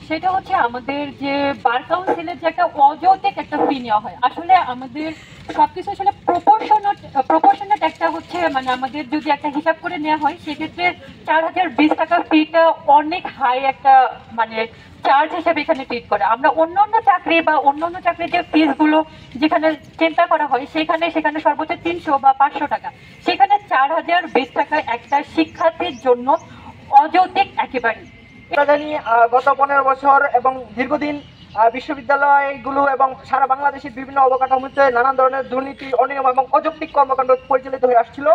সেটা হচ্ছে আমাদের যে বার কাউন্সিলের যে একটা অযৌক্তিক একটা ফি নেওয়া হয়। আসলে আমাদের সবকিছু আসলে প্রপোর্শনেট একটা হচ্ছে, মানে আমাদের যদি একটা হিসাব করে নেওয়া হয় সেক্ষেত্রে 4020 টাকা ফিটা অনেক হাই একটা মানে চার্জ হিসেবে এখানে ট্রিট করে। আমরা অন্যান্য চাকরি বা অন্যান্য চাকরির যে ফিস গুলো যেখানে চিন্তা করা হয় সেখানে সর্বোচ্চ 300 বা 500 টাকা, সেখানে 4020 টাকা একটা শিক্ষার্থীর জন্য অযৌক্তিক একেবারে। জানি গত 15 বছর এবং দীর্ঘদিন বিশ্ববিদ্যালয়গুলো এবং সারা বাংলাদেশের বিভিন্ন অবকাঠামোতে নানান ধরনের দুর্নীতি, অনিয়ম এবং অযৌক্তিক কর্মকাণ্ড পরিচালিত হয়ে আসছিল।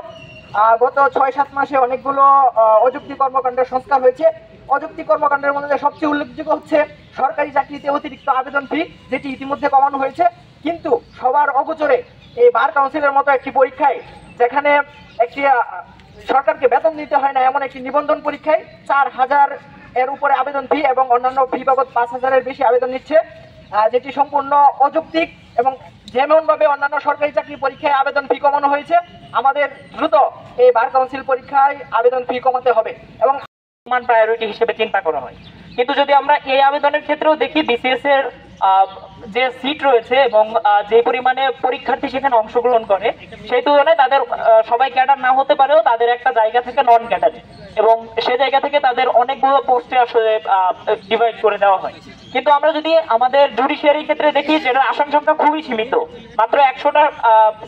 গত 6-7 মাসে অনেকগুলো অযৌক্তিক কর্মকাণ্ডের সংস্কার হয়েছে। অযৌক্তিক কর্মকাণ্ডের মধ্যে সবচেয়ে উল্লেখযোগ্য হচ্ছে সরকারি চাকরিতে অতিরিক্ত আবেদন ফি, যেটি ইতিমধ্যে কমানো হয়েছে। কিন্তু সবার অগোচরে এই বার কাউন্সিলের মতো একটি পরীক্ষায়, যেখানে একটি সরকারকে বেতন দিতে হয় না এমন একটি নিবন্ধন পরীক্ষায় 4000 এর উপরে আবেদন ফি এবং অন্যান্য ফি বাবদ 5000-এর বেশি আবেদন নিচ্ছে, যেটি সম্পূর্ণ অযৌক্তিক। এবং যেমন ভাবে অন্যান্য সরকারি চাকরি পরীক্ষায় আবেদন ফি কমানো হয়েছে, আমাদের দ্রুত এই বার কাউন্সিল পরীক্ষায় আবেদন ফি কমাতে হবে এবং মান প্রায়োরিটি হিসেবে চিন্তা করা হয়। কিন্তু যদি আমরা এই আবেদনের ক্ষেত্রেও দেখি, বিসিএস এর যে সিট রয়েছে এবং যে পরিমাণে পরীক্ষার্থী সেখানে অংশগ্রহণ করে, সেই তুলনায় তাদের সবাই ক্যাডার না হতে পারেও তাদের একটা জায়গা থেকে নন ক্যাডারে, এবং সে জায়গা থেকে তাদের অনেকগুলো পোস্টে আসলে ডিভাইড করে দেওয়া হয়। কিন্তু আমরা যদি আমাদের জুডিশিয়ারির ক্ষেত্রে দেখি, যেটার আসন সংখ্যা খুবই সীমিত, মাত্র 100টা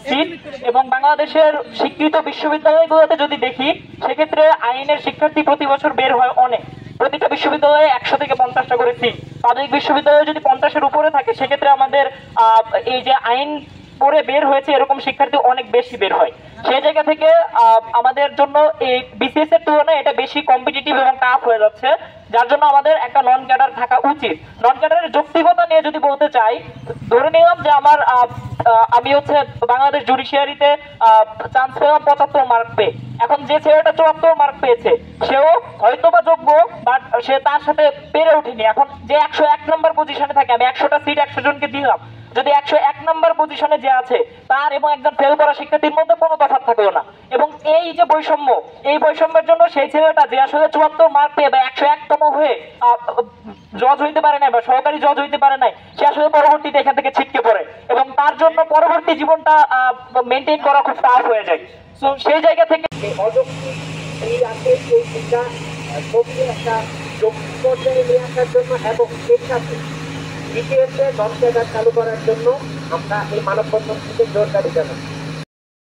সিট, এবং বাংলাদেশের স্বীকৃত বিশ্ববিদ্যালয়গুলোতে যদি দেখি সেক্ষেত্রে আইনের শিক্ষার্থী প্রতি বছর বের হয় অনেক। প্রতিটা বিশ্ববিদ্যালয়ে 100 থেকে 50টা করে সিট। প্রাথমিক বিশ্ববিদ্যালয়ে যদি 50-এর উপরে থাকে সেক্ষেত্রে আমাদের এই যে আইন পড়ে বের হয়েছে এরকম শিক্ষার্থী অনেক বেশি বের হয়। সেই জায়গা থেকে আমাদের জন্য এই বিসিএস এর তুলনায় এটা বেশি কম্পিটিটিভ এবং টাফ হয়ে যাচ্ছে, যার জন্য আমাদের একটা নন ক্যাডার থাকা উচিত। নন ক্যাডারের যৌক্তিকতা নিয়ে যদি বলতে চাই, ধরে নিলাম যে আমি হচ্ছে বাংলাদেশ জুডিশিয়ারিতে চান্স পেলাম 75 মার্ক পেয়ে। এখন যে ছেলেটা 74 মার্ক পেয়েছে সেও হয়তোবা যোগ্য, বাট সে তার সাথে পেরে ওঠেনি। এখন যে 101 নম্বর পজিশনে থাকে, আমি 100টা সিট 100 জনকে দিলাম, যদি 101 নম্বর পজিশনে যে আছে তার এবং একজন ফেল করা শিক্ষার্থীর মধ্যে কোনো তফাৎ থাকলো না, এবং এই যে বৈষম্য, এই বৈষম্যের জন্য সেই ছেলেটা যে আসলে 74 মার্ক পেয়ে বা 101তম হয়ে জজ হইতে পারে নাই বা সহকারী জজ হইতে পারে নাই, সে আসলে পরবর্তীতে এখান থেকে ছিটকে পড়ে এবং তার জন্য পরবর্তী জীবনটা মেনটেন করা খুব টাফ হয়ে যায়। সো সেই জায়গা থেকে অযৌক্তিক এই আছে এই শিক্ষা একটা যৌক্তিক পর্যায়ে নিয়ে আসার জন্য এবং এর সাথে বিসিএসে নন ক্যাডার চালু করার জন্য আমরা এই মানববন্ধন থেকে জোরদারি জানাই।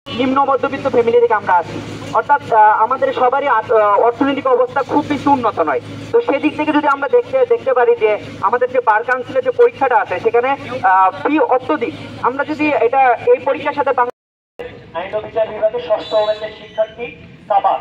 নিম্ন মধ্যবিত্ত ফ্যামিলি থেকে আমরা আছি, অর্থাৎ আমাদের সবারই অর্থনৈতিক অবস্থা খুব বেশি উন্নত নয়। তো সেদিক থেকে যদি আমরা দেখতে পারি যে আমাদের যে বার কাউন্সিলের যে পরীক্ষাটা আছে সেখানে ফি অত্যধিক। আমরা যদি এই পরীক্ষার সাথে আইন ও বিচার বিভাগের 6ষ্ঠ শিক্ষার্থী সাবান